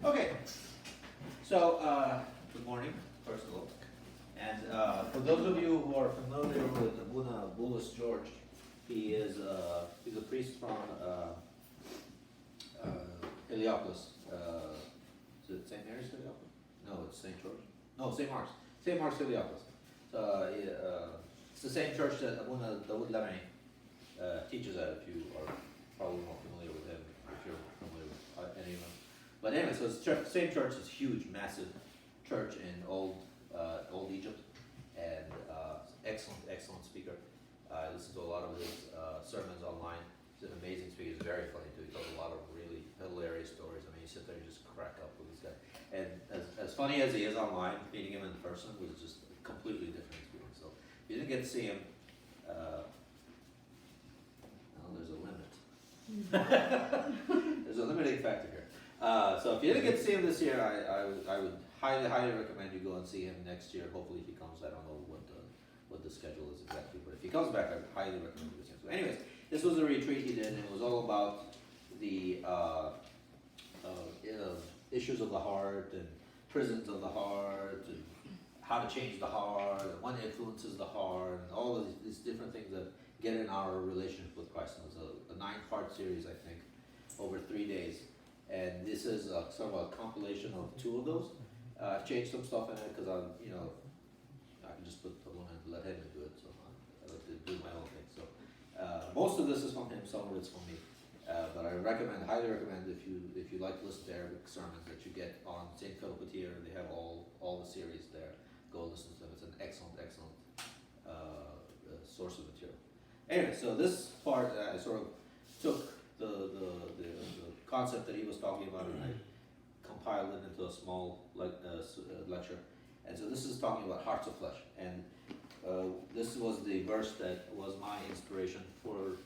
Okay, so good morning, first of all. And for those of you who are familiar with Abuna Bulus George, he's a priest from Heliopolis. Is it St. Mary's Heliopolis? No, it's St. George. No, St. Mark's. St. Mark's Heliopolis. It's the same church that Abuna Dawood Lamay teaches at, if you are probably more familiar with him, if you're familiar with any of them. But anyway, so it's same church, it's huge, massive church in old Egypt, and excellent speaker. I listen to a lot of his sermons online. He's an amazing speaker. He's very funny too. He tells a lot of really hilarious stories. I mean, you sit there and just crack up with this guy. And as funny as he is online, meeting him in person was just a completely different experience. So if you didn't get to see him, well, there's a limit. There's a limiting factor here. So if you didn't get to see him this year, I would highly recommend you go and see him next year. Hopefully, if he comes, I don't know what the schedule is exactly, but if he comes back, I would highly recommend you see him. So, anyways, this was a retreat he did, and it was all about the issues of the heart and prisons of the heart and how to change the heart and what influences the heart and all of these different things that get in our relationship with Christ. And it was a 9-part series, I think, over 3 days. And this is sort of a compilation of 2 of those. I've changed some stuff in it because I can just put the one and let him do it. So I like to do my own thing. So most of this is from him, some of it's from me. But I highly recommend if you like to listen to Arabic sermons that you get on St. Philip Batir. They have all the series there. Go listen to them. It's an excellent source of material. Anyway, so this part I sort of took the concept that he was talking about and I compiled it into a small lecture. And so this is talking about hearts of flesh. And this was the verse that was my inspiration for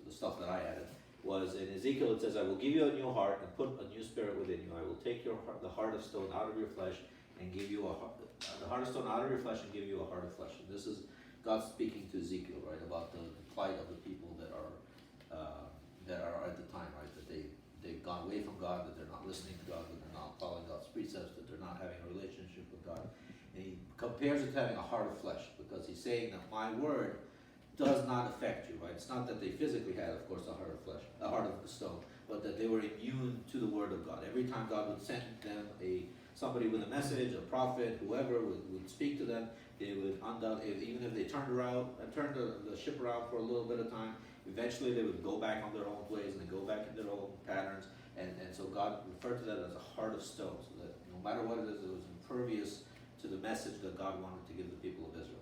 the stuff that I added. Was in Ezekiel it says, I will give you a new heart and put a new spirit within you. I will take the heart of stone out of your flesh and give you the heart of stone out of your flesh and give you a heart of flesh. And this is God speaking to Ezekiel, right, about the plight of the people that are at the time, right, that they've gone away from God, that they're not listening to God, that they're not following God's precepts, that they're not having a relationship with God. And he compares it to having a heart of flesh because he's saying that my word does not affect you, right? It's not that they physically had, of course, a heart of flesh, a heart of stone, but that they were immune to the word of God. Every time God would send them somebody with a message, a prophet, whoever would speak to them, they would even if they turned the ship around for a little bit of time, eventually they would go back on their own ways and they go back in their own patterns. And so God referred to that as a heart of stone, so that no matter what it is, it was impervious to the message that God wanted to give the people of Israel.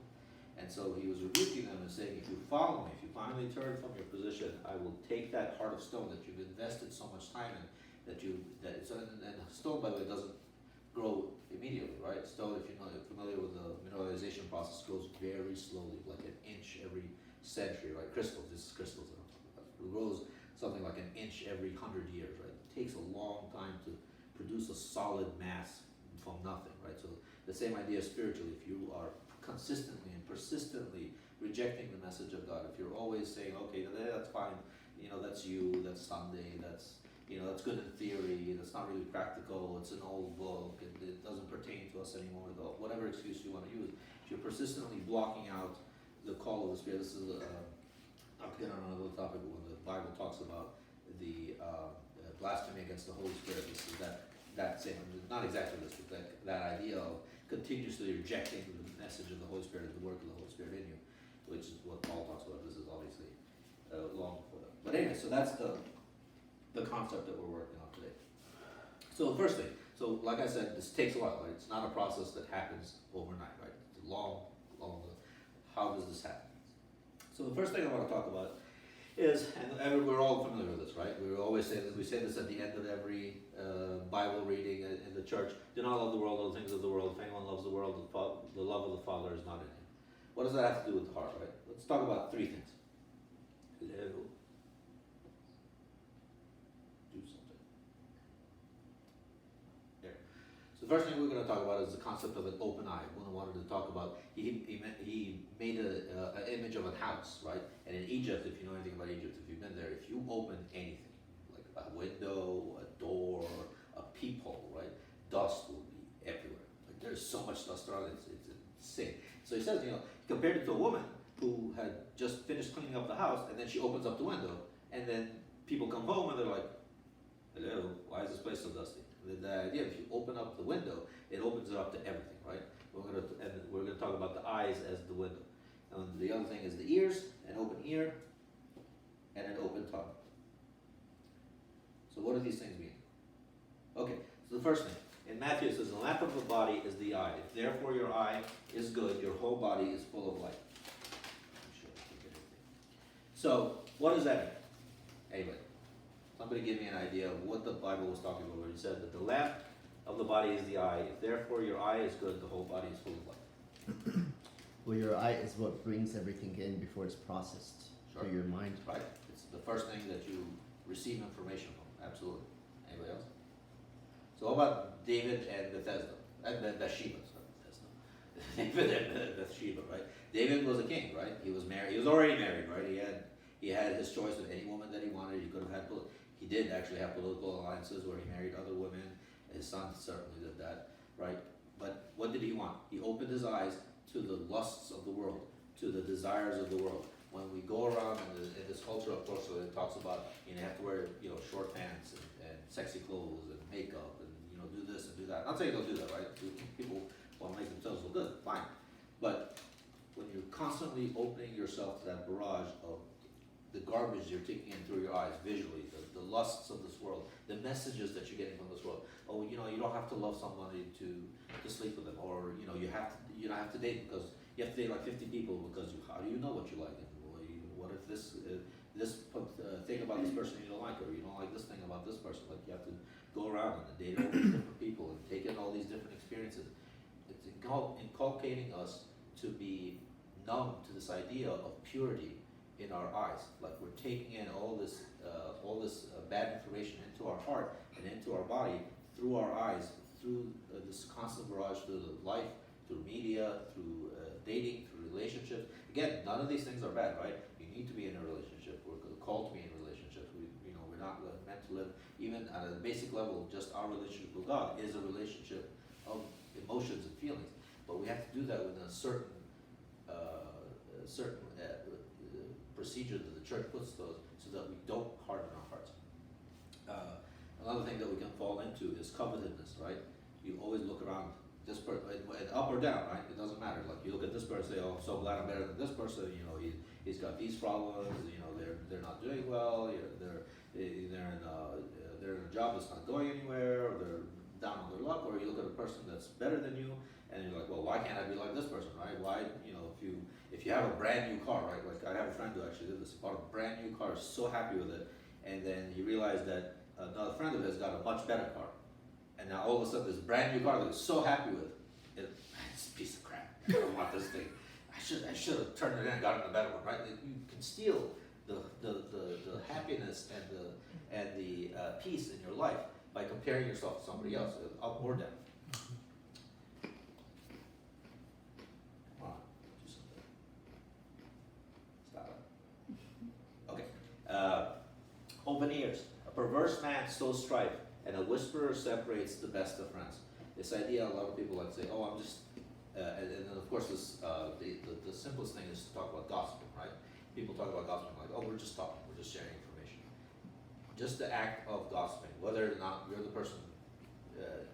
And so he was rebuking them and saying, if you follow me, if you finally turn from your position, I will take that heart of stone that you've invested so much time in, and stone, by the way, doesn't grow immediately, right? Stone, if you're familiar with the mineralization process, grows very slowly, like an inch every century, right? This is crystals that I'm talking about. It grows something like an inch every 100 years, right? It takes a long time to produce a solid mass from nothing, right? So the same idea spiritually, if you are consistently and persistently rejecting the message of God, if you're always saying, okay, that's fine, that's that's Sunday, that's good in theory, that's not really practical, it's an old book, it doesn't pertain to us anymore, whatever excuse you want to use, if you're persistently blocking out the call of the Spirit. This is I'll get on another topic, but when the Bible talks about the blasphemy against the Holy Spirit, this is that same, not exactly this, but that idea of continuously rejecting the message of the Holy Spirit and the work of the Holy Spirit in you, which is what Paul talks about. This is obviously long before that. But anyway, so that's the concept that we're working on today. So the first thing, so like I said, this takes a while, right? It's not a process that happens overnight, right? It's a long, how does this happen? So the first thing I want to talk about is, and we're all familiar with this, right? We always say this. We say this at the end of every Bible reading in the church. Do not love the world or the things of the world. If anyone loves the world, the love of the Father is not in him. What does that have to do with the heart, right? Let's talk about 3 things. Hello. Do something. There. So the first thing we're going to talk about is the concept of an open eye. One wanted to talk about, he made an image of a house, right? And in Egypt, if you know anything about Egypt, if you've been there, if you open anything, like a window, a door, a peephole, it says, you know, compared it to a woman who had just finished cleaning up the house, and then she opens up the window, and then people come home and they're like, hello, why is this place so dusty? And the idea, if you open up the window, it opens it up to everything, right? We're gonna talk about the eyes as the window. And the other thing is the ears, an open ear, and an open tongue. So what do these things mean? Okay, so the first thing, in Matthew it says, the lamp of the body is the eye. If therefore your eye is good, your whole body is full of light. I'm sure I can get everything. So, what does that mean? Anyway, somebody give me an idea of what the Bible was talking about when it said that the lamp of the body is the eye. If therefore your eye is good, the whole body is full of light. Well, your eye is what brings everything in before it's processed through your mind. Right. It's the first thing that you receive information from. Absolutely. Anybody else? So what about David and Bethesda? And Bathsheba, sorry, Bethesda. David and Bathsheba, right? David was a king, right? He was married. He was already married, right? He had his choice of any woman that he wanted. He could have had. He did actually have political alliances where he married other women. His son certainly did that, right? But what did he want? He opened his eyes to the lusts of the world, to the desires of the world. When we go around in this culture, of course, it talks about, you have to wear, short pants and sexy clothes and makeup and, do this and do that. I'm not saying don't do that, right? People want to make themselves look good, fine. But when you're constantly opening yourself to that barrage of the garbage you're taking in through your eyes visually, the lusts of this world, the messages that you're getting from this world. Oh, you don't have to love somebody to sleep with them, or you don't have to date because you have to date like 50 people because how do you know what you like? And what if this thing about this person you don't like, or you don't like this thing about this person? Like you have to go around and date all these different people and take in all these different experiences. It's inculcating us to be numb to this idea of purity in our eyes. Like we're taking in all this bad information into our heart and into our body through our eyes, through this constant barrage, through the life, through media, through dating, through relationships. Again, none of these things are bad, right? You need to be in a relationship. We're called to be in relationships. We're not meant to live, even at a basic level, just our relationship with God is a relationship of emotions and feelings. But we have to do that within a certain procedure that the church puts those so that we don't harden our hearts. Another thing that we can fall into is covetousness, right? You always look around this person, up or down, right? It doesn't matter. Like you look at this person, say, "Oh, I'm so glad I'm better than this person." He's got these problems. They're not doing well. They're in a job that's not going anywhere, or they're down on their luck. Or you look at a person that's better than you, and you're like, "Well, why can't I be like this person, right? Why, if you have a brand new car, right? Like I have a friend who actually did this. He bought a brand new car, so happy with it, and then he realized that another friend of his got a much better car, and now all of a sudden this brand new car that he's so happy with, it's a piece of crap. I don't want this thing. I should have turned it in and gotten a better one, right? You can steal the happiness and the peace in your life by comparing yourself to somebody else, up or down. Open ears. A perverse man sows strife, and a whisperer separates the best of friends. This idea, a lot of people like to say, "Oh, I'm just," and then of course the simplest thing is to talk about gossiping, right? People talk about gossiping like, "Oh, we're just talking, we're just sharing information." Just the act of gossiping, whether or not you're the person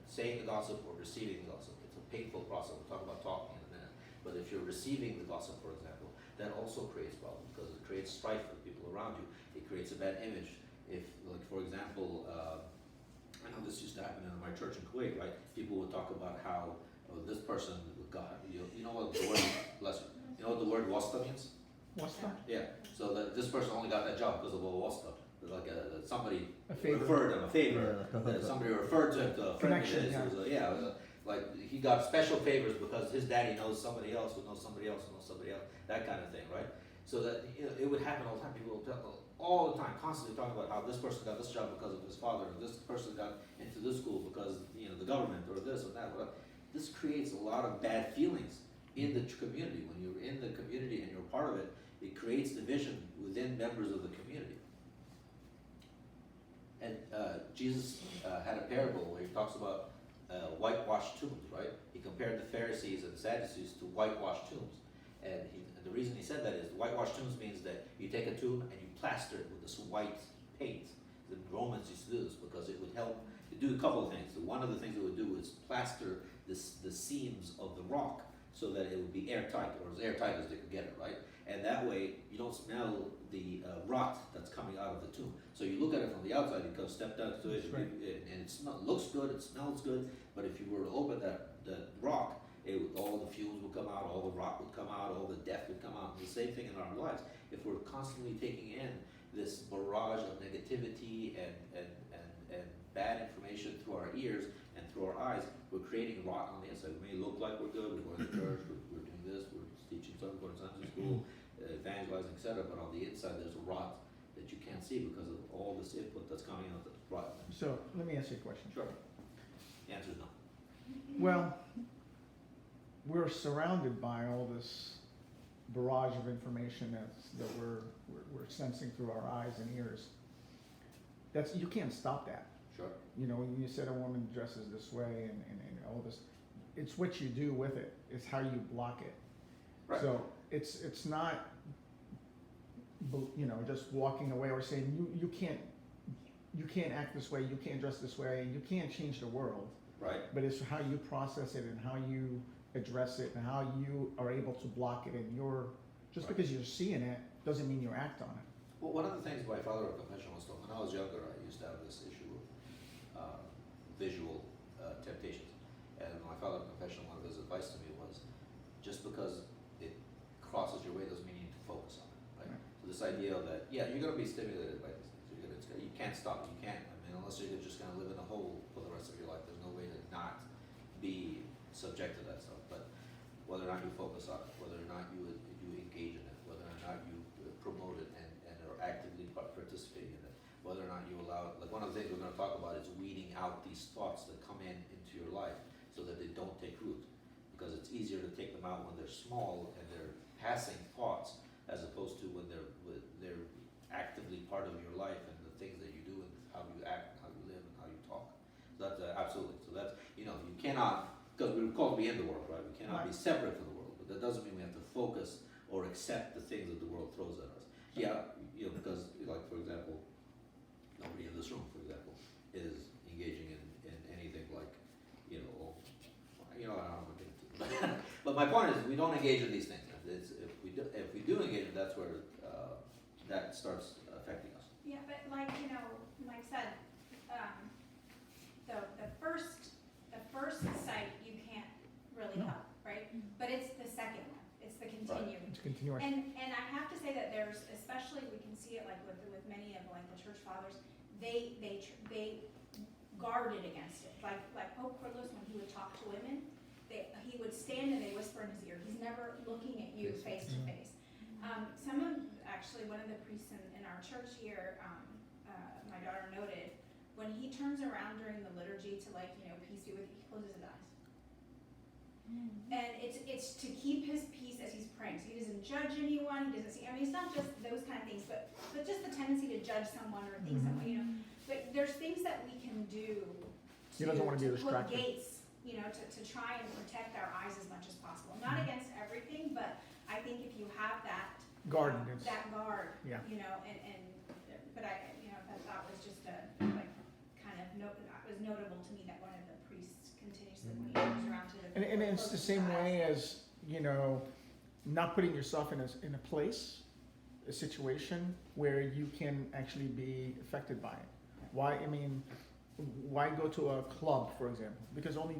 saying the gossip or receiving the gossip, it's a painful process. We'll talk about talking in a minute. But if you're receiving the gossip, for example, that also creates problems because it creates strife for people around you. It creates a bad image. If, like, for example, I know this used to happen in my church in Kuwait, right? People would talk about how this person got, you know what the word, bless you know what the word wasta means? Wasta? Yeah, so that this person only got that job because of a wasta. Like somebody A favor. referred him a favor. Somebody referred to him to a friend of Connection, his. yeah. It was like he got special favors because his daddy knows somebody else who knows somebody else who knows somebody else. That kind of thing, right? So that it would happen all the time. People would talk all the time, constantly talking about how this person got this job because of his father, or this person got into this school because the government, or this or that. Whatever. This creates a lot of bad feelings in the community. When you're in the community and you're part of it, it creates division within members of the community. And Jesus had a parable where he talks about whitewashed tombs, right? He compared the Pharisees and the Sadducees to whitewashed tombs. And the reason he said that is whitewash tombs means that you take a tomb and you plaster it with this white paint. The Romans used to do this because it would help to do a couple of things. So one of the things it would do is plaster the seams of the rock so that it would be airtight, or as airtight as they could get it, right? And that way you don't smell the rot that's coming out of the tomb. So you look at it from the outside, you go step down to it, That's right. and it looks good, it smells good. But if you were to open that rock, all the fumes would come out, all the rot would come out, all the death would come out. And the same thing in our lives. If we're constantly taking in this barrage of negativity and bad information through our ears and through our eyes, we're creating rot on the inside. We may look like we're good, we're going to church, we're doing this, we're teaching something, going to Sunday school, evangelizing, etc. But on the inside, there's a rot that you can't see because of all this input that's coming out that's rot. So let me ask you a question. Sure. The answer is no. Well, we're surrounded by all this barrage of information that we're sensing through our eyes and ears. You can't stop that. Sure. You know, when you said a woman dresses this way and all this, it's what you do with it. It's how you block it. Right. So it's not, you know, just walking away or saying you can't act this way, you can't dress this way, you can't change the world. Right. But it's how you process it and how you address it and how you are able to block it. And just because you're seeing it doesn't mean you act on it. Well, one of the things my father of confession was told, when I was younger, I used to have this issue of visual temptations. And my father of confession, one of his advice to me was, just because it crosses your way doesn't mean you need to focus on it, right? Right. So this idea that, yeah, you're going to be stimulated by these things. You can't stop it. You can't, I mean, unless you're just going to live in a hole for the rest of your life, there's no way to not be subject to that stuff. But whether or not you focus on it, whether or not you engage in it, whether or not you promote it and are actively participating in it, whether or not you allow, like one of the things we're going to talk about is weeding out these thoughts that come into your life so that they don't take root. Because it's easier to take them out when they're small and they're passing thoughts as opposed to when they're actively part of your life and the things that you do and how you act, how you live, and how you talk. So that's absolutely. So that's, you know, you cannot, because we're called to be in the world, right? We cannot be separate from the world, but that doesn't mean we have to focus or accept the things that the world throws at us. Yeah, you know, because like for example, nobody in this room, for example, is engaging in anything like, you know, I don't want to get into it. But my point is, we don't engage in these things. If we do engage in, that's where that starts affecting us. Yeah, but like, you know, Mike said, the first sight you can't really help, right? But it's the second one. It's the continuing. It's continuation. And I have to say that there's, especially we can see it like with many of like the church fathers, they guarded against it. Like Pope Cornelius, when he would talk to women, he would stand and they whisper in his ear. He's never looking at you face to face. One of the priests in our church here, my daughter noted, when he turns around during the liturgy to like, you know, peace be with you, he closes his eyes. And it's to keep his peace as he's praying. So he doesn't judge anyone. He doesn't see. I mean, it's not just those kind of things, but just the tendency to judge someone or think someone. You know, but there's things that we can do. He doesn't want to be put distracted. gates, you know, to try and protect our eyes as much as possible. Not against everything, but I think if you have that Guard. that guard, Yeah. you know, but I, you know, that was just like kind of that was notable to me that one of the priests continuously when he goes around to the And it's the same way as, you know, not putting yourself in a place, a situation where you can actually be affected by it. Why go to a club, for example? Because only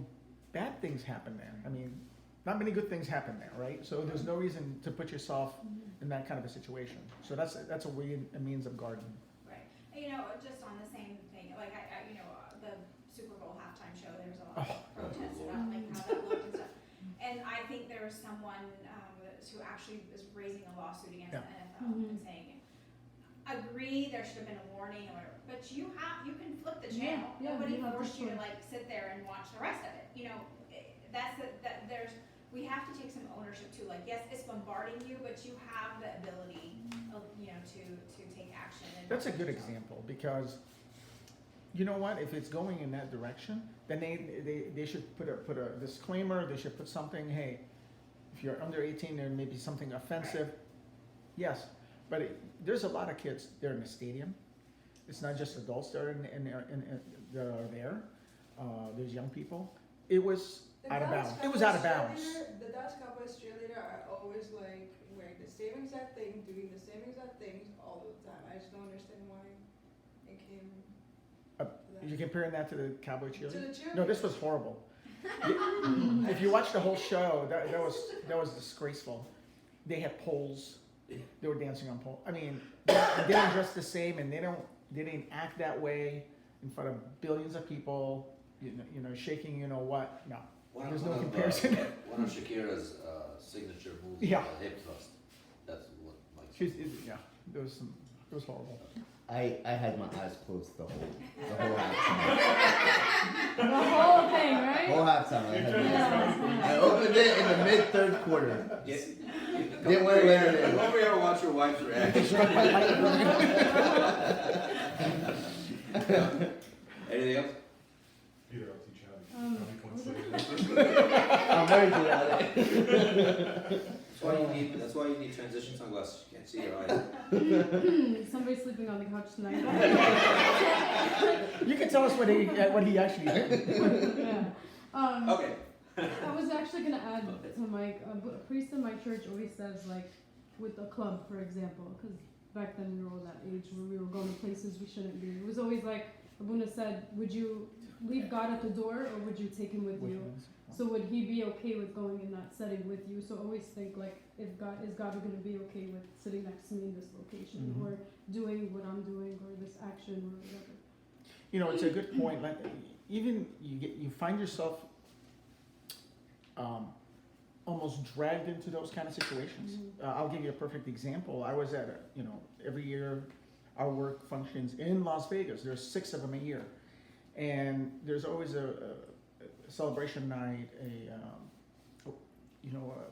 bad things happen there. I mean, not many good things happen there, right? So there's no reason to put yourself in that kind of a situation. So that's a way, a means of guarding. Right. You know, just on the same thing, like I you know, the Super Bowl halftime show, there was a lot of protests about like how that looked and stuff. And I think there was someone who actually is raising a lawsuit against the NFL and saying, agree, there should have been a warning or whatever. But you can flip the channel. Nobody forced you to like sit there and watch the rest of it. You know, we have to take some ownership too. Like, yes, it's bombarding you, but you have the ability, you know, to take action. That's a good example because, you know what? If it's going in that direction, then they should put a disclaimer. They should put something. Hey, If you're under 18, there may be something offensive. Yes, but there's a lot of kids there in the stadium. It's not just adults that are that are there. There's young people. It was out of bounds. It was out of bounds. The Dallas Cowboys cheerleader are always like wearing the same exact thing, doing the same exact things all the time. I just don't understand why it came. Uh, to that. You're comparing that to the Cowboy To cheerleader? the cheerleader. No, this was horrible. If you watch the whole show, that was disgraceful. They had poles. They were dancing on poles. I mean, they don't dress the same, and they didn't act that way in front of billions of people. You know, shaking. You know what? No. There's no comparison. One of Shakira's signature moves Yeah. is the hip thrust. That's what Mike. Yeah, it was horrible. I had my eyes closed the whole halftime. The whole thing, right? Whole halftime. I, had my eyes Yeah. closed. I opened it in the mid third quarter. Didn't want to let it in. Come over here and watch your wife's reaction. Anything else? Peter, I'll teach you how Um, to points later. I'm very good at it. That's why you need transition sunglasses. You can't see your eyes. Somebody's sleeping on the couch tonight. You can tell us what he actually did. Yeah. Okay. I was actually gonna add to Mike. A priest in my church always says, like, with a club, for example, because back then we were all that age where we were going to places we shouldn't be. It was always like Abuna said, would you leave God at the door or would you take him with you? So would he be okay with going in that setting with you? So always think like, if God going to be okay with sitting next to me in this location Mhm. or doing what I'm doing or this action or whatever. You know, it's a good point. Like, even you find yourself almost dragged into those kind of situations. I'll give you a perfect example. I was at every year our work functions in Las Vegas. There's 6 of them a year, and there's always a celebration night, a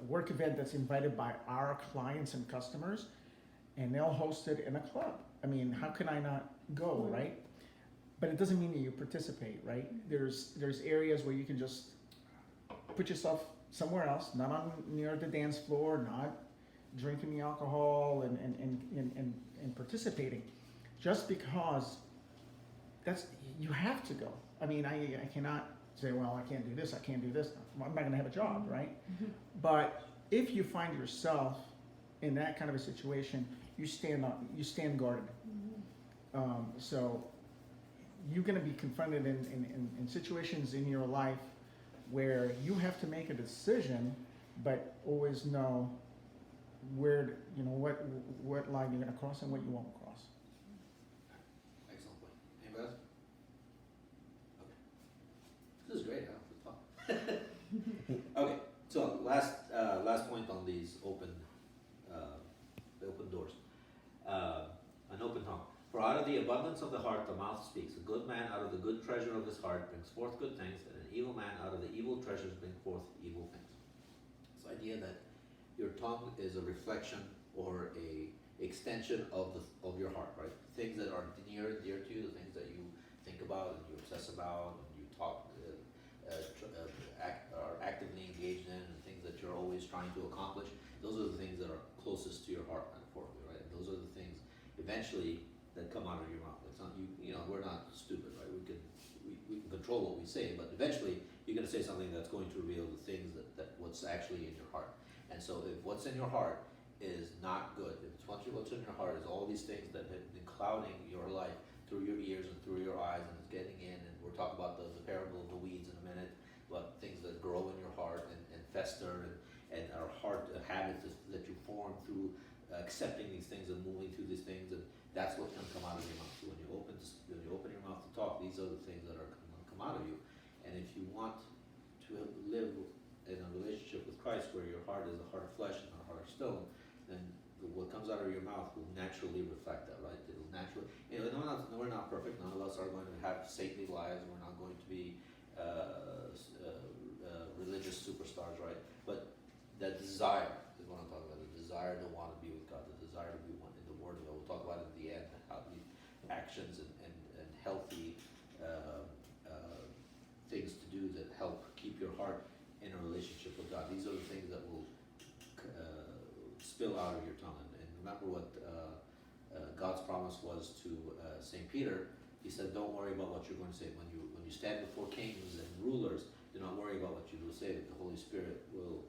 work event that's invited by our clients and customers, and they'll host it in a club. I mean, how can I not go, right? But it doesn't mean that you participate, right? There's areas where you can just put yourself somewhere else, not near the dance floor, not drinking the alcohol and participating, just because you have to go. I mean, I cannot say, well, I can't do this, I can't do this. I'm not gonna have a job, right? But if you find yourself in that kind of a situation, you stand guarded. So you're gonna be confronted in situations in your life where you have to make a decision, but always know where, what line you're gonna cross and what you won't cross. Excellent point. Anybody else? Okay. This is great, huh? Good talk. Okay, so last point on these open doors. An open tongue. For out of the abundance of the heart the mouth speaks. A good man out of the good treasure of his heart brings forth good things, and an evil man out of the evil treasures brings forth evil things. This idea that your tongue is a reflection or a extension of your heart, right? Things that are near and dear to you, the things that you think about and you obsess about and you talk, are actively engaged in, and things that you're always trying to accomplish. Those are the things that are closest to your heart, metaphorically, right? And those are the things eventually that come out of your mouth. It's not we're not stupid, right? We can control what we say, but eventually you're going to say something that's going to reveal the things that what's actually in your heart. And so if what's in your heart is not good, if what's in your heart is all these things that have been clouding your life through your ears and through your eyes, and it's getting in, and we'll talk about the parable of the weeds in a minute, but things that grow in your heart and fester and are heart habits that you form through accepting these things and moving through these things, and that's what's going to come out of your mouth. So when you open your mouth to talk, these are the things that are going to come out of you. And if you want to live in a relationship with Christ where your heart is a heart of flesh and a heart of stone, then what comes out of your mouth will naturally reflect that, right? It'll naturally, we're not perfect. None of us are going to have saintly lives. We're not going to be religious superstars, right? But that desire is what I'm talking about. The desire to want to be with God, the desire to be one in the Word of God. We'll talk about it at the end, how the actions and healthy things to do that help keep your heart in a relationship with God. These are the things that will spill out of your tongue. And remember what God's promise was to Saint Peter. He said, "Don't worry about what you're going to say when you stand before kings and rulers. Do not worry about what you will say. The Holy Spirit will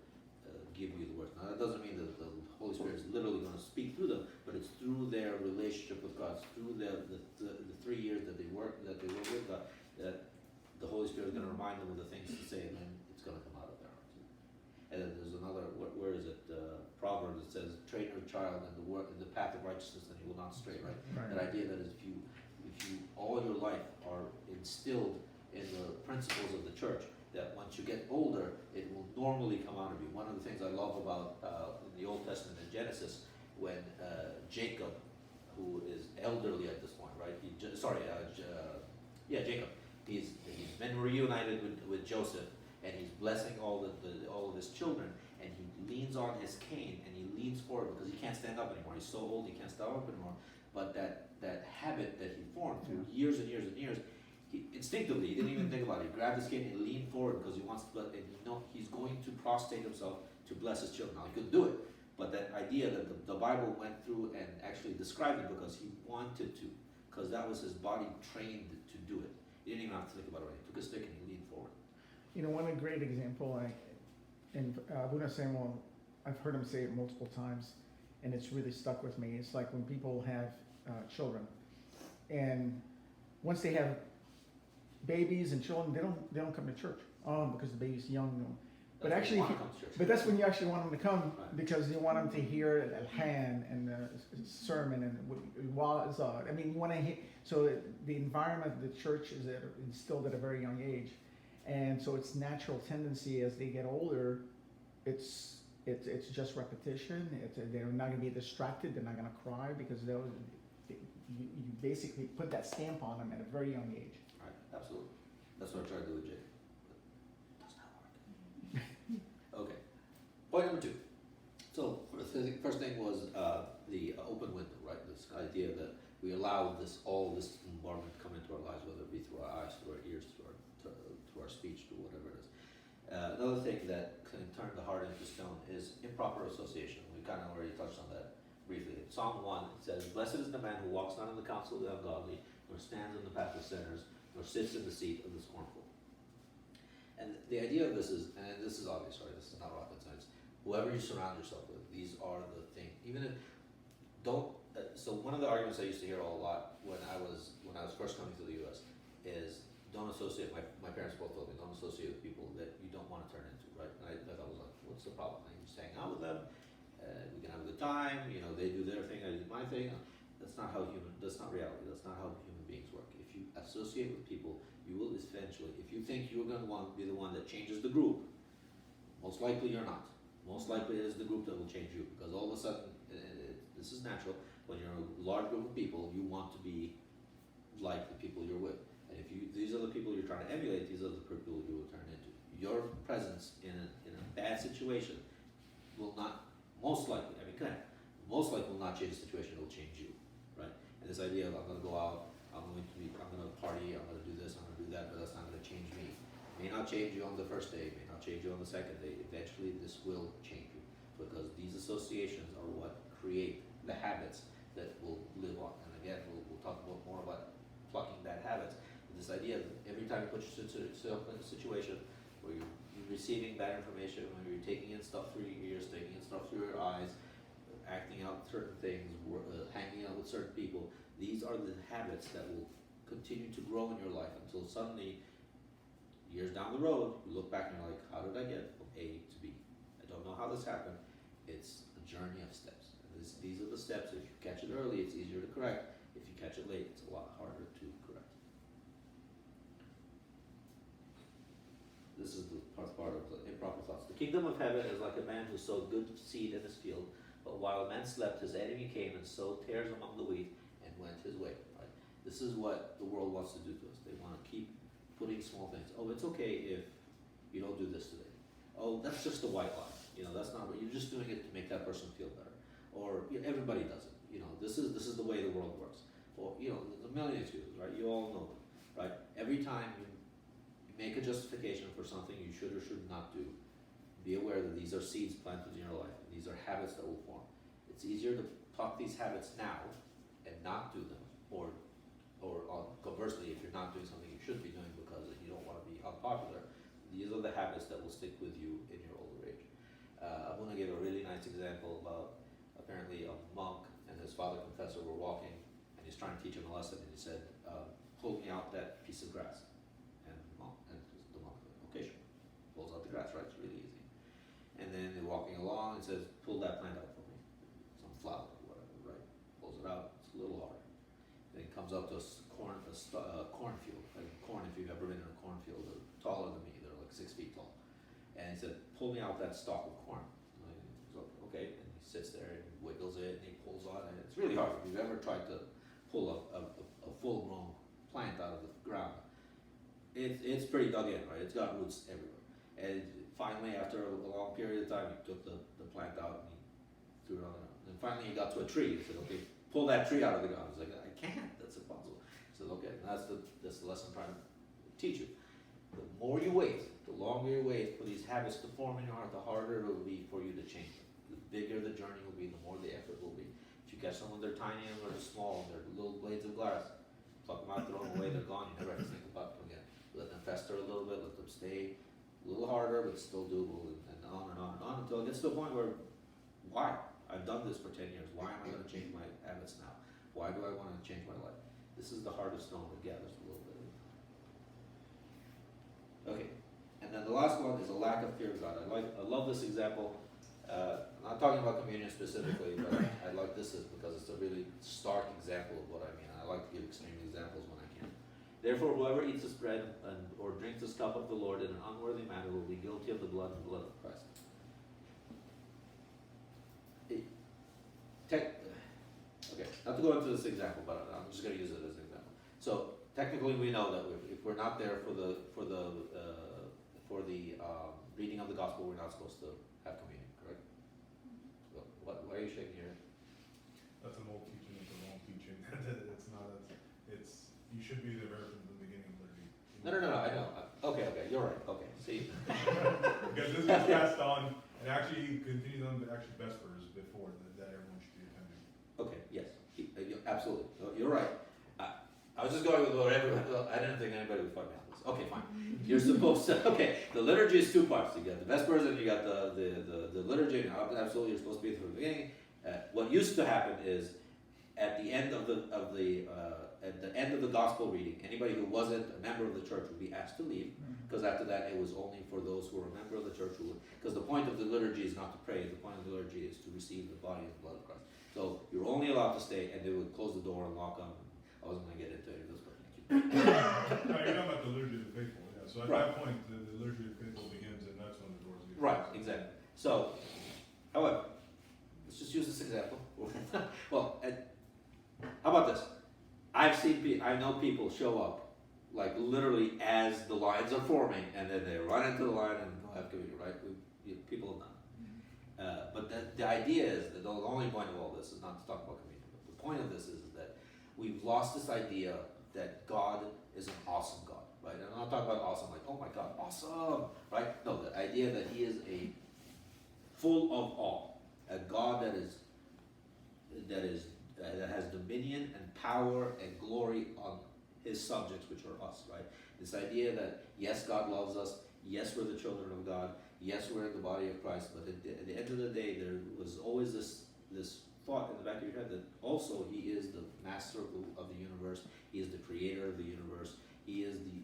give you the words." Now that doesn't mean that the Holy Spirit is literally going to speak through them, but it's through their relationship with God, it's through the 3 years that they work with God, that the Holy Spirit is going to remind them of the things to say, and then it's going to come out of their hearts. And then there's another, where is it? Proverbs that says, "Train your child in the path of righteousness, and he will not stray." Right? That idea that if you all your life are instilled in the principles of the church, that once you get older, it will normally come out of you. One of the things I love about in the Old Testament in Genesis, when Jacob, who is elderly at this point, right? Jacob. He's been reunited with Joseph, and he's blessing all of his children, and he leans on his cane and he leans forward because he can't stand up anymore. He's so old he can't stand up anymore. But that habit that he formed through years and years and years, instinctively, he didn't even think about it. He grabbed his cane and leaned forward because he wants to, and he's going to prostrate himself to bless his children. Now, he couldn't do it, but that idea that the Bible went through and actually described it because he wanted to, because that was his body trained to do it. He didn't even have to think about it. He took a stick and he leaned forward. One great example, and Abuna Samuel, I've heard him say it multiple times, and it's really stuck with me. It's like when people have children, and once they have babies and children, they don't come to church because the baby's young. But That's actually, when you want to come to church. but that's when you actually want them to come, Right. because you want them to hear the hand and the sermon and wa'azah. I mean, you want to hear. So the environment of the church is instilled at a very young age, and so its natural tendency as they get older, it's just repetition. They're not going to be distracted. They're not going to cry because you basically put that stamp on them at a very young age. Right, absolutely. That's what I tried to do with Jake. But does not work. Okay. Point number 2. So first thing was the open window, right? This idea that we allow all this bombardment to come into our lives, whether it be through our eyes, through our ears, through our speech, through whatever it is. Another thing that can turn the heart into stone is improper association. We kind of already touched on that briefly. In Psalm 1, it says, "Blessed is the man who walks not in the counsel of the ungodly, nor stands in the path of sinners, nor sits in the seat of the scornful." And the idea of this is, and this is obvious, right? This is not rocket science. Whoever you surround yourself with, these are the things. Even if so one of the arguments I used to hear a lot when I was first coming to the U.S. is, don't associate. My parents both told me, don't associate with people that you don't want to turn into, right? And I thought, was like, what's the problem? I just hang out with them. We can have a good time. They do their thing, I do my thing. That's not reality. That's not how human beings work. If you associate with people, you will eventually, if you think you're going to be the one that changes the group, most likely you're not. Most likely it is the group that will change you, because all of a sudden, this is natural, when you're a large group of people, you want to be like the people you're with. And if these are the people you're trying to emulate, these are the people you will turn into. Your presence in a bad situation will not, most likely will not change the situation, it will change you, right? And this idea of, I'm going to go out, I'm going to party, I'm going to do this, I'm going to do that, but that's not going to change me. It may not change you on the first day, it may not change you on the second day. Eventually this will change you, because these associations are what create the habits that will live on. And again, we'll talk about more about plucking bad habits. This idea that every time you put yourself in a situation where you're receiving bad information, when you're taking in stuff through your ears, taking in stuff through your eyes, acting out certain things, hanging out with certain people, these are the habits that will continue to grow in your life until suddenly, years down the road, you look back and you're like, how did I get from A to B? I don't know how this happened. It's a journey of steps. And these are the steps. If you catch it early, it's easier to correct. If you catch it late, it's a lot harder to correct. This is the part of the improper thoughts. The kingdom of heaven is like a man who sowed good seed in his field, but while men slept, his enemy came and sowed tares among the wheat and went his way. Right? This is what the world wants to do to us. They want to keep putting small things. Oh, it's okay if you don't do this today. Oh, that's just a white lie. That's not what you're just doing it to make that person feel better. Or everybody does it. This is the way the world works. Or there's a million excuses, right? You all know them, right? Every time you make a justification for something you should or should not do, be aware that these are seeds planted in your life. These are habits that will form. It's easier to talk these habits now and not do them, or conversely, if you're not doing something you should be doing because you don't want to be unpopular, these are the habits that will stick with you in your older age. I'm going to give a really nice example about apparently a monk and his father confessor were walking, and he's trying to teach him a lesson, and he said, pull me out that piece of grass. And the monk said, okay, sure. Pulls out the grass, right? It's really easy. And then they're walking along and says, pull that plant out for me. Some flower or whatever, right? Pulls it out, it's a little hard. Then he comes up to a cornfield. Like corn, if you've ever been in a cornfield, they're taller than me, they're like 6 feet tall. And he said, pull me out that stalk of corn. And he's like, okay, and he sits there and wiggles it and he pulls on it. It's really hard. If you've ever tried to pull a full grown plant out of the ground, it's pretty dug in, right? It's got roots everywhere. And finally, after a long period of time, he took the plant out and he threw it on the ground. And finally he got to a tree. He said, okay, pull that tree out of the ground. He's like, I can't, that's impossible. He said, okay, and that's the lesson I'm trying to teach you. The more you wait, the longer you wait for these habits to form in your heart, the harder it will be for you to change them. The bigger the journey will be, the more the effort will be. If you catch someone, they're tiny and they're small, they're little blades of glass, pluck them out, throw them away, they're gone, you never have to think about them again. Let them fester a little bit, let them stay a little harder, but still doable, and on and on and on, until it gets to a point where, why? I've done this for 10 years, why am I gonna change my habits now? Why do I wanna change my life? This is the hardest stone that gathers a little bit. Okay, and then the last one is a lack of fear of God. I love this example. I'm not talking about communion specifically, but I like this because it's a really stark example of what I mean. I like to give extreme examples when I can. Therefore, whoever eats this bread or drinks this cup of the Lord in an unworthy manner will be guilty of the blood and blood of Christ. Okay, not to go into this example, but I'm just going to use it as an example. So technically, we know that if we're not there for the reading of the gospel, we're not supposed to have communion, correct? So why are you shaking your head? That's an old teaching, it's a wrong teaching. It's not, you should be there from the beginning of liturgy. No, I know. Okay, you're right. Okay, see. Because this gets passed on, and actually continues on to actually Vespers before that everyone should be attending. Okay, yes, absolutely. No, you're right. I was just going with what everyone. I didn't think anybody would fight me on this. Okay, fine. You're supposed to. Okay, the liturgy is 2 parts. You got the Vespers and you got the liturgy. And absolutely, you're supposed to be there from the beginning. What used to happen is at the end of the gospel reading, anybody who wasn't a member of the church would be asked to leave, because after that it was only for those who were a member of the church because the point of the liturgy is not to pray, the point of the liturgy is to receive the body and blood of Christ. So you're only allowed to stay, and they would close the door and lock them. I wasn't going to get into any of this, but thank you. No, you're talking about the liturgy of the faithful, yeah. So at Right. that point, the liturgy of the faithful begins, and that's when the doors get Right, closed. exactly. So, however, let's just use this example. Well, how about this? I know people show up, like literally as the lines are forming, and then they run into the line and go have communion, right? People have done it. But the idea is that the only point of all this is not to talk about communion. But the point of this is that we've lost this idea that God is an awesome God, right? And I'm not talking about awesome like, oh my God, awesome, right? No, the idea that He is a full of awe, a God that has dominion and power and glory on His subjects, which are us, right? This idea that yes, God loves us, yes, we're the children of God, yes, we're in the body of Christ, but at the end of the day, there was always this thought in the back of your head that also He is the master of the universe, He is the creator of the universe, He is the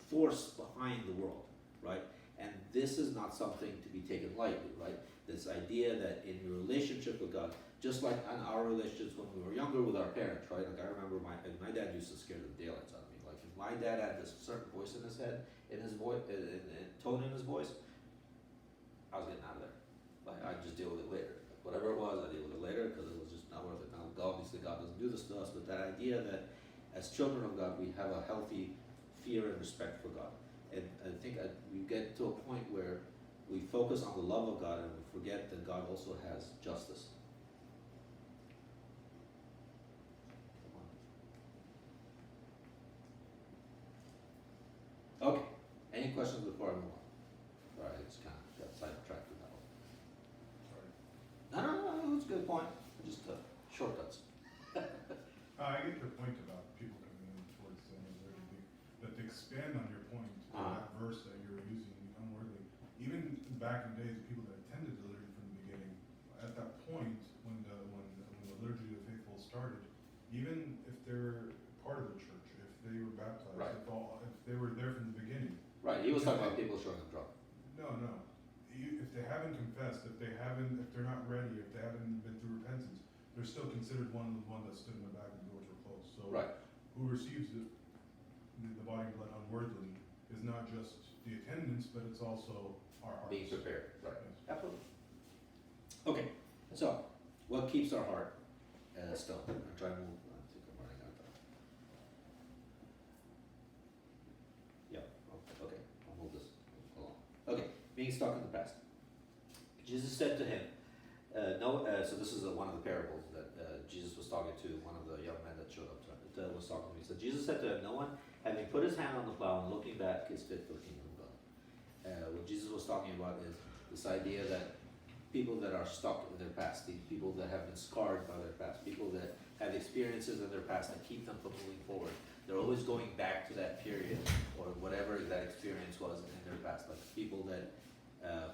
force behind the world, right? And this is not something to be taken lightly, right? This idea that in your relationship with God, just like in our relationships when we were younger with our parents, right? Like I remember my dad used to scare the daylights out of me. Like if my dad had this certain voice in his head, in his voice, tone in his voice, I was getting out of there. Like I'd just deal with it later. Like, whatever it was, I deal with it later because it was just not worth it. Now, obviously, God doesn't do this to us, but that idea that as children of God, we have a healthy fear and respect for God. And I think we get to a point where we focus on the love of God and we forget that God also has justice. Okay. Any questions before I move on? All right, I just kind of got sidetracked with that one. Sorry. point, just shortcuts. I get your point about people coming in towards the end of liturgy, but to expand on your point, that verse that you're using unworthily, even back in the days, people that attended the liturgy from the beginning, at that point, when the liturgy of the faithful started, even if they're part of the church, if they were baptized, Right. if they were there from the beginning, Right, he was talking about people showing up drunk. no. If they haven't confessed, if they're not ready, if they haven't been through repentance, they're still considered one that stood in the back and the doors were closed. So Right, who receives the body and blood unworthily is not just the attendance, but it's also our hearts. being prepared, right, Yes. absolutely. Okay, so, what keeps our heart still? I'm trying to move, I think I'm running out of time. Yeah, okay, I'll move this along. Okay, being stuck in the past. Jesus said to him, so this is one of the parables that Jesus was talking to, one of the young men that showed up to him, was talking to me. So Jesus said to him, no one, having put his hand on the plow and looking back, is fit for the kingdom of God. What Jesus was talking about is this idea that people that are stuck in their past, these people that have been scarred by their past, people that have experiences in their past that keep them from moving forward. They're always going back to that period or whatever that experience was in their past. Like people that,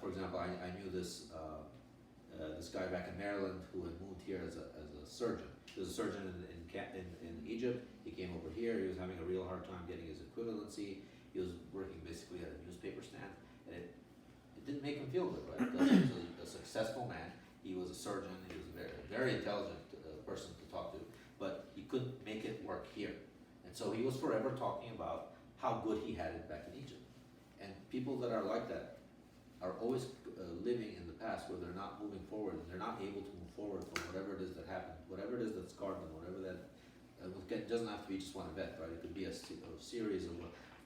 for example, I knew this guy back in Maryland who had moved here as a surgeon. He was a surgeon in Egypt. He came over here. He was having a real hard time getting his equivalency. He was working basically at a newspaper stand, and it didn't make him feel good, right? Because he was a successful man. He was a surgeon. He was a very, very intelligent person to talk to, but he couldn't make it work here. And so he was forever talking about how good he had it back in Egypt. And people that are like that are always living in the past where they're not moving forward and they're not able to move forward from whatever it is that happened, whatever it is that scarred them, whatever that, it doesn't have to be just one event, right? It could be a series of,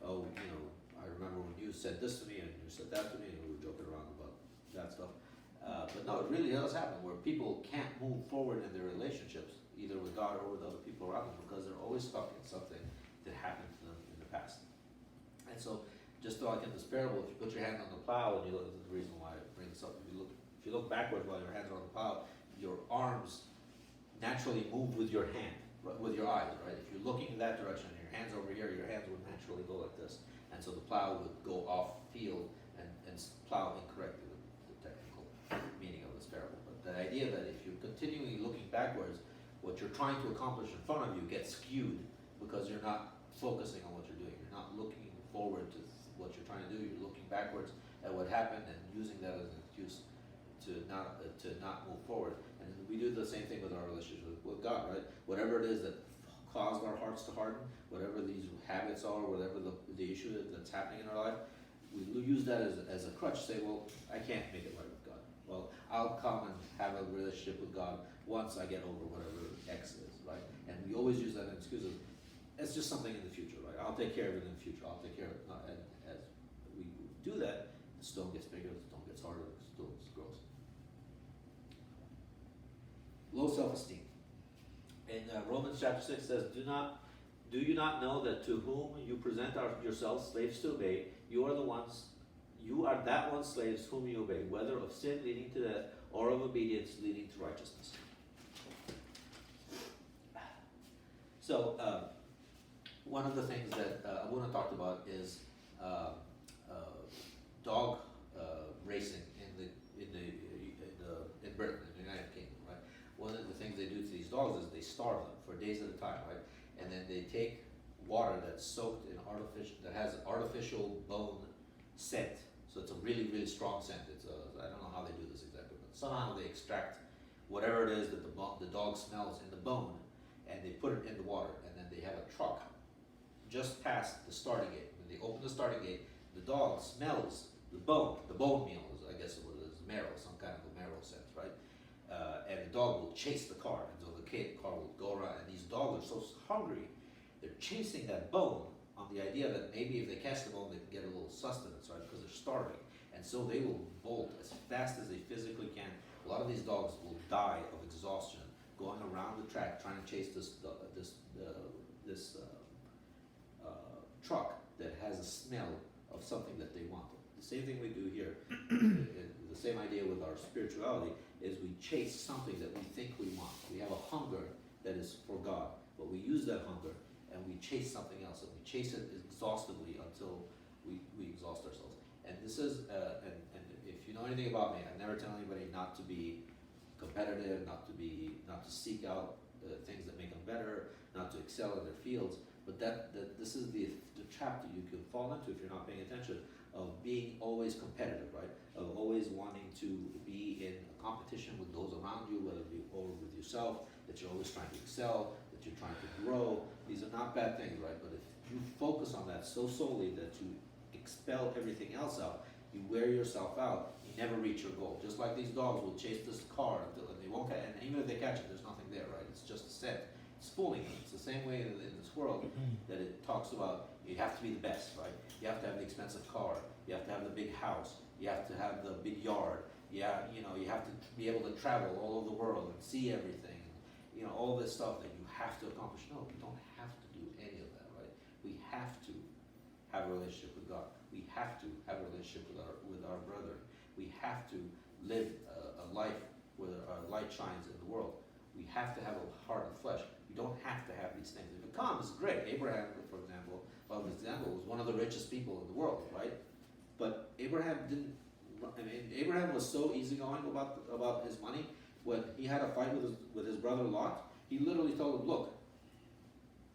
I remember when you said this to me and you said that to me and we were joking around about that stuff. But no, it really does happen where people can't move forward in their relationships, either with God or with other people around them, because they're always stuck in something that happened to them in the past. And so, just like in this parable, if you put your hand on the plow, and you look, this is the reason why I bring this up, if you look backwards while your hands are on the plow, your arms naturally move with your hand, with your eyes, right? If you're looking in that direction and your hand's over here, your hands would naturally go like this. And so the plow would go off field and plow incorrectly, the technical meaning of this parable. But the idea that if you're continually looking backwards, what you're trying to accomplish in front of you gets skewed because you're not focusing on what you're doing. You're not looking forward to what you're trying to do. You're looking backwards at what happened and using that as an excuse to not move forward. And we do the same thing with our relationship with God, right? Whatever it is that caused our hearts to harden, whatever these habits are, whatever the issue that's happening in our life, we use that as a crutch. Say, well, I can't make it right with God. Well, I'll come and have a relationship with God once I get over whatever X is, right? And we always use that as excuses. It's just something in the future, right? I'll take care of it in the future. I'll take care of it. And as we do that, the stone gets bigger, the stone gets harder, the stone grows. Low self-esteem. In Romans chapter 6 says, Do you not know that to whom you present yourselves slaves to obey, you are that one slaves whom you obey, whether of sin leading to death or of obedience leading to righteousness. So, one of the things that Abuna talked about is dog racing in Britain, in the United Kingdom, right? One of the things they do to these dogs is they starve them for days at a time, right? And then they take water that's soaked in that has artificial bone scent. So it's a really, really strong scent. I don't know how they do this exactly, but somehow they extract whatever it is that the dog smells in the bone, and they put it in the water, and then they have a truck just past the starting gate. When they open the starting gate, the dog smells the bone meal is, I guess what it is, marrow, some kind of a marrow scent, right? And the dog will chase the car, and so the car will go around, and these dogs are so hungry, they're chasing that bone on the idea that maybe if they catch the bone, they can get a little sustenance, right? Because they're starving. And so they will bolt as fast as they physically can. A lot of these dogs will die of exhaustion going around the track trying to chase this truck that has a smell of something that they want. The same thing we do here, the same idea with our spirituality, is we chase something that we think we want. We have a hunger that is for God, but we use that hunger and we chase something else, and we chase it exhaustively until we exhaust ourselves. And this is, and if you know anything about me, I never tell anybody not to be competitive, not to seek out things that make them better, not to excel in their fields. But this is the trap that you can fall into if you're not paying attention, of being always competitive, right? Of always wanting to be in a competition with those around you, whether it be or with yourself, that you're always trying to excel, that you're trying to grow. These are not bad things, right? But if you focus on that so solely that you expel everything else out, you wear yourself out, you never reach your goal. Just like these dogs will chase this car until and they won't catch, and even if they catch it, there's nothing there, right? It's just a scent. It's fooling them. It's the same way in this world that it talks about you have to be the best, right? You have to have the expensive car. You have to have the big house. You have to have the big yard. Yeah, you have to be able to travel all over the world and see everything. All this stuff that you have to accomplish. No, we don't have to do any of that, right? We have to have a relationship with God. We have to have a relationship with our brother. We have to live a life where our light shines in the world. We have to have a heart of flesh. We don't have to have these things. If it comes, it's great. Abraham, for example, was one of the richest people in the world, right? But Abraham didn't. Abraham was so easygoing about his money. When he had a fight with his brother Lot, he literally told him, "Look,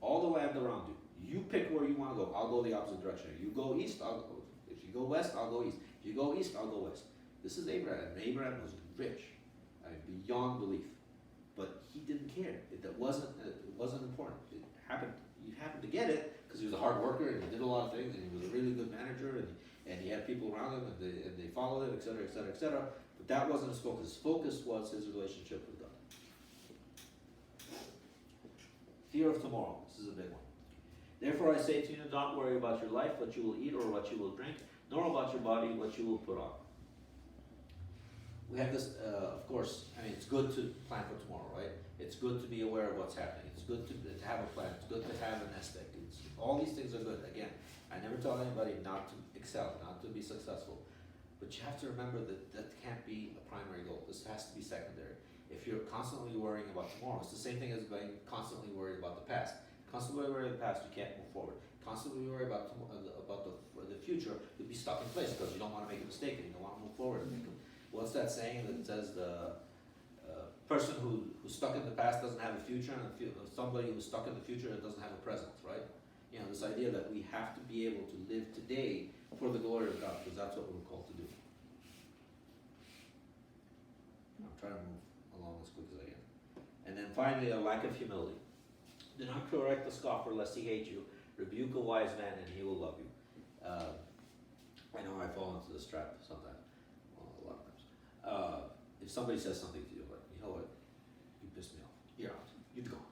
all the land around you, you pick where you want to go. I'll go the opposite direction. You go east, I'll go. If you go west, I'll go east. If you go east, I'll go west." This is Abraham. Abraham was rich, beyond belief, but he didn't care. It wasn't important. It happened. He happened to get it because he was a hard worker and he did a lot of things and he was a really good manager and he had people around him and they followed him, etc., etc., etc. But that wasn't his focus. His focus was his relationship with God. Fear of tomorrow. This is a big one. Therefore I say to you, don't worry about your life, what you will eat or what you will drink, nor about your body, what you will put on. We have this, of course, it's good to plan for tomorrow, right? It's good to be aware of what's happening. It's good to have a plan. It's good to have a nest egg. All these things are good. Again, I never tell anybody not to excel, not to be successful. But you have to remember that can't be a primary goal. This has to be secondary. If you're constantly worrying about tomorrow, it's the same thing as being constantly worried about the past. Constantly worried about the past, you can't move forward. Constantly worried about the future, you'll be stuck in place because you don't want to make a mistake and you don't want to move forward. What's that saying that says the person who's stuck in the past doesn't have a future, and somebody who's stuck in the future doesn't have a present, right? This idea that we have to be able to live today for the glory of God, because that's what we're called to do. I'm trying to move along as quick as I can. And then finally, a lack of humility. Do not correct the scoffer lest he hate you. Rebuke a wise man and he will love you. I know I fall into this trap sometimes. Well, a lot of times. If somebody says something to you, like, you know what, you pissed me off. You're out. You're gone.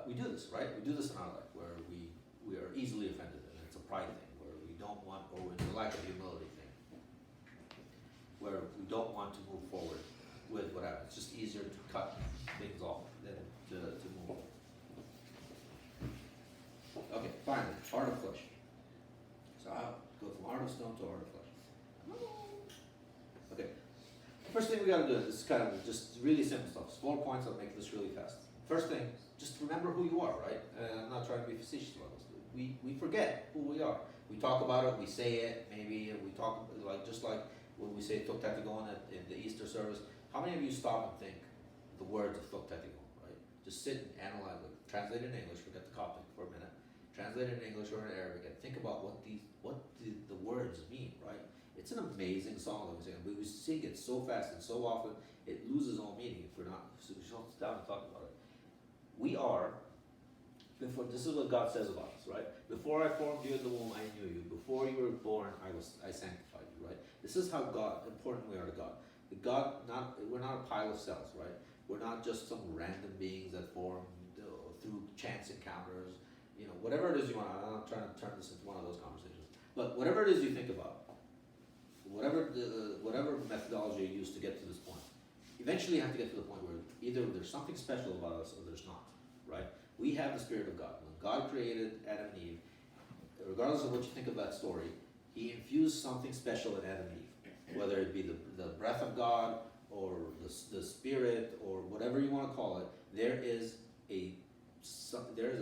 We do this, right? We do this in our life where we are easily offended, and it's a pride thing where we don't want, or it's a lack of humility thing, where we don't want to move forward with whatever. It's just easier to cut things off than to move. Okay, finally, heart of flesh. So I'll go from heart of stone to heart of flesh. Okay. First thing we gotta do is kind of just really simple stuff. 4 points, I'll make this really fast. First thing, just remember who you are, right? I'm not trying to be facetious about this. We forget who we are. We talk about it, we say it, maybe, and we talk just like when we say Tok Tatigon in the Easter service. How many of you stop and think the words of Tok Tatigon, right? Just sit and analyze it. Translate it in English, forget the Coptic for a minute. Translate it in English or in Arabic and think about what the words mean, right? It's an amazing song that we sing, but we sing it so fast and so often it loses all meaning if we're not. So we should sit down and talk about it. We are. This is what God says about us, right? Before I formed you in the womb, I knew you. Before you were born, I sanctified you, right? This is how important we are to God. We're not a pile of cells, right? We're not just some random beings that form through chance encounters. Whatever it is you want. I'm not trying to turn this into one of those conversations, but whatever it is you think about, whatever methodology you use to get to this point, eventually you have to get to the point where either there's something special about us or there's not, right? We have the Spirit of God. When God created Adam and Eve, regardless of what you think of that story, He infused something special in Adam and Eve. whether it be the breath of God or the spirit or whatever you want to call it, there is a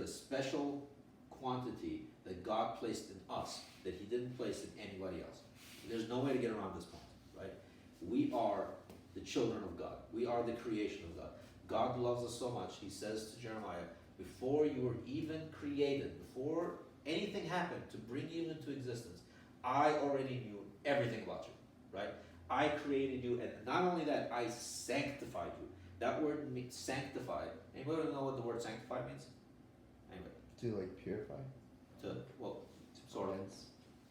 special quantity that God placed in us that He didn't place in anybody else. There's no way to get around this point, right? We are the children of God. We are the creation of God. God loves us so much, He says to Jeremiah, before you were even created, before anything happened to bring you into existence, I already knew everything about you, right? I created you, and not only that, I sanctified you. That word means sanctified. Anybody know what the word sanctified means? Anyway, To like purify. well, sort of. Cleanse.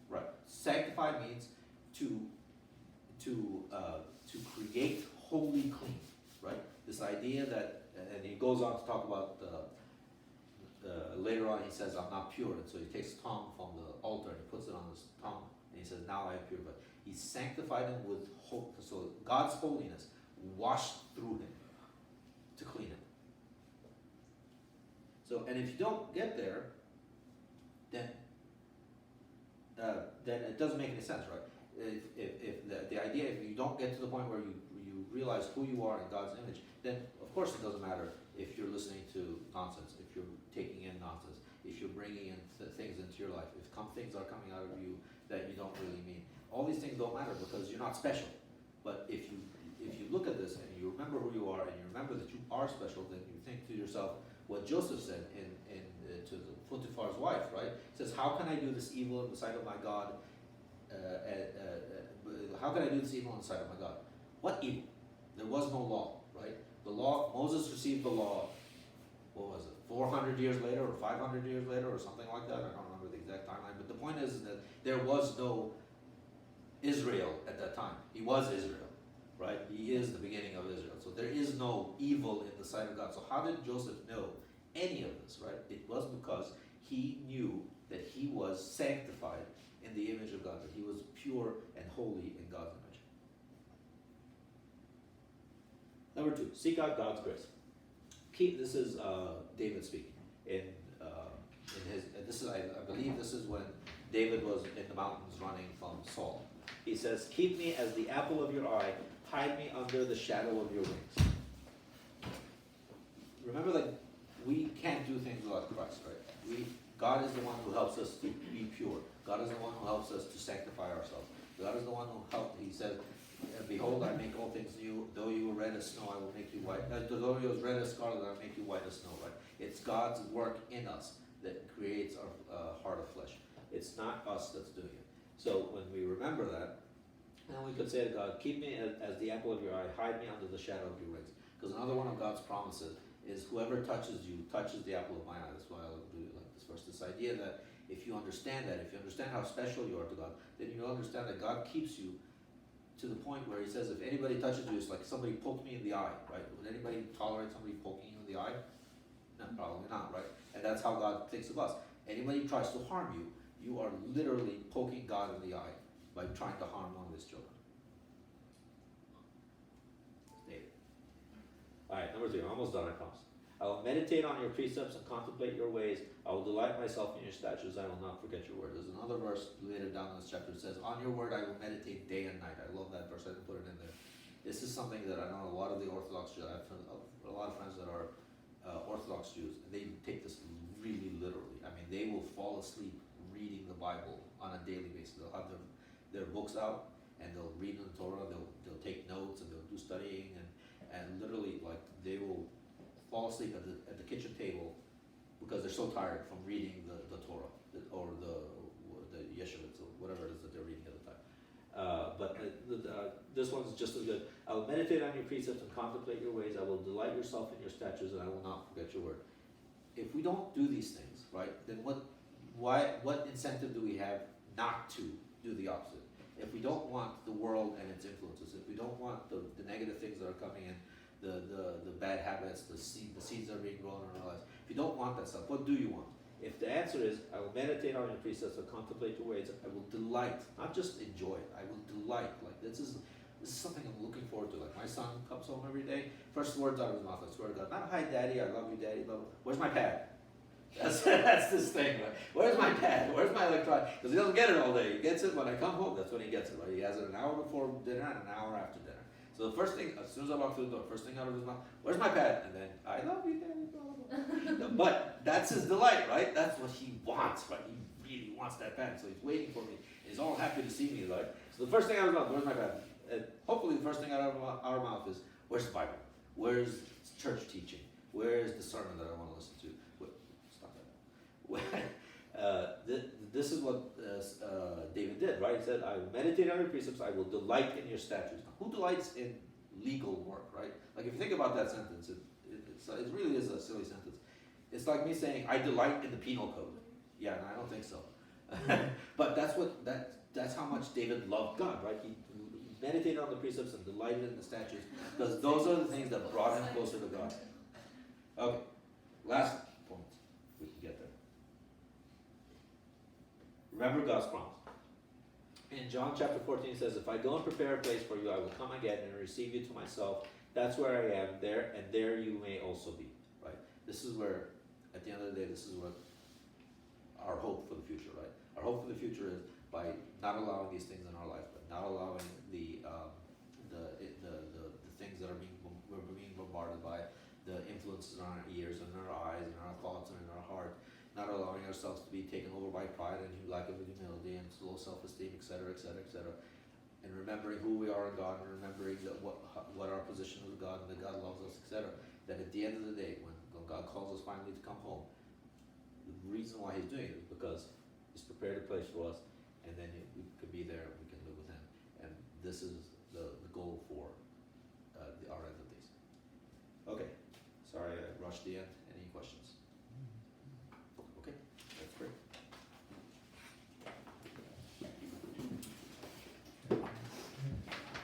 Right. Sanctified means to create wholly clean, right? This idea that, and he goes on to talk about later on. He says, "I'm not pure," and so he takes tongue from the altar and he puts it on his tongue, and he says, "Now I have purified." He sanctified him with so God's holiness washed through him to clean him. So, and if you don't get there, then it doesn't make any sense, right? If the idea, if you don't get to the point where you realize who you are in God's image, then of course it doesn't matter if you're listening to nonsense, if you're taking in nonsense, if you're bringing in things into your life, if things are coming out of you that you don't really mean. All these things don't matter because you're not special. But if you look at this and you remember who you are and you remember that you are special, then you think to yourself what Joseph said to the Potiphar's wife, right? He says, "How can I do this evil in the sight of my God? How can I do this evil in the sight of my God?" What evil? There was no law, right? The law, Moses received the law, what was it, 400 years later or 500 years later or something like that? I don't remember the exact timeline, but the point is that there was no Israel at that time. He was Israel, right? He is the beginning of Israel. So there is no evil in the sight of God. So how did Joseph know any of this, right? It was because he knew that he was sanctified in the image of God, that he was pure and holy in God's image. Number 2, seek out God's grace. This is David speaking. I believe this is when David was in the mountains running from Saul. He says, "Keep me as the apple of your eye, hide me under the shadow of your wings." Remember that we can't do things without Christ, right? God is the one who helps us to be pure. God is the one who helps us to sanctify ourselves. God is the one who helped. He said, "Behold, I make all things new. Though you were red as snow, I will make you white. Though you were red as scarlet, I will make you white as snow." Right? It's God's work in us that creates our heart of flesh. It's not us that's doing it. So when we remember that, then we could say to God, "Keep me as the apple of your eye. Hide me under the shadow of your wings." Because another one of God's promises is, "Whoever touches you touches the apple of my eye." That's why I really like this verse. This idea that if you understand that, if you understand how special you are to God, then you'll understand that God keeps you to the point where He says, if anybody touches you, it's like somebody poked me in the eye, right? Would anybody tolerate somebody poking you in the eye? No, probably not, right? And that's how God thinks of us. Anybody who tries to harm you, you are literally poking God in the eye by trying to harm one of His children. David. Alright, number 3, I'm almost done, I promise. "I will meditate on your precepts and contemplate your ways. I will delight myself in your statutes. I will not forget your word." There's another verse later down in this chapter that says, "On your word I will meditate day and night." I love that verse. I didn't put it in there. This is something that I know a lot of the Orthodox Jews, I have a lot of friends that are Orthodox Jews, and they take this really literally. I mean, they will fall asleep reading the Bible on a daily basis. They'll have their books out and they'll read the Torah. They'll take notes and they'll do studying and literally, like, they will fall asleep at the kitchen table because they're so tired from reading the Torah or the Yeshivot or whatever it is that they're reading at the time. But this one's just as good. "I will meditate on your precepts and contemplate your ways. I will delight yourself in your statutes, and I will not forget your word." If we don't do these things, right, then what incentive do we have not to do the opposite? If we don't want the world and its influences, if we don't want the negative things that are coming in, the bad habits, the seeds that are being grown in our lives, if you don't want that stuff, what do you want? If the answer is, "I will meditate on your precepts and contemplate your ways," I will delight, not just enjoy it, I will delight. Like, this is something I'm looking forward to. Like, my son comes home every day, first words out of his mouth, I swear to God, not "Hi Daddy, I love you Daddy, blah, blah. Where's my pad?" That's it. That's this thing, right? Where's my pad? Where's my electronic? Because he doesn't get it all day. He gets it when I come home. That's when he gets it, right? He has it an hour before dinner and an hour after dinner. So the first thing, as soon as I walk through the door, first thing out of his mouth, where's my pad? And then, I love you, Daddy. Blah, blah, blah. But that's his delight, right? That's what he wants, right? He really wants that pad. So he's waiting for me. He's all happy to see me, right? So the first thing out of his mouth, where's my pad? And hopefully the first thing out of our mouth is, where's the Bible? Where's church teaching? Where's the sermon that I want to listen to? Stop that. This is what David did, right? He said, I will meditate on your precepts, I will delight in your statutes. Now, who delights in legal work, right? Like if you think about that sentence, it really is a silly sentence. It's like me saying, I delight in the penal code. Yeah, no, I don't think so. But that's how much David loved God, right? He meditated on the precepts and delighted in the statutes, because those are the things that brought him closer to God. Okay, last point, we can get there. Remember God's promise. In John chapter 14 it says, if I go and prepare a place for you, I will come again and receive you to myself. That's where I am, there, and there you may also be. Right? This is where, at the end of the day, this is what our hope for the future, right? Our hope for the future is by not allowing these things in our life, but not allowing the things that we're being bombarded by, the influences in our ears and in our eyes and our thoughts and in our heart, not allowing ourselves to be taken over by pride and lack of humility and low self-esteem, etc., etc., etc., and remembering who we are in God and remembering that what our position with God and that God loves us, etc., that at the end of the day, when God calls us finally to come home, the reason why He's doing it is because He's prepared a place for us, and then we could be there and we can live with Him. And this is the goal for our end of these. Okay, sorry I rushed the end.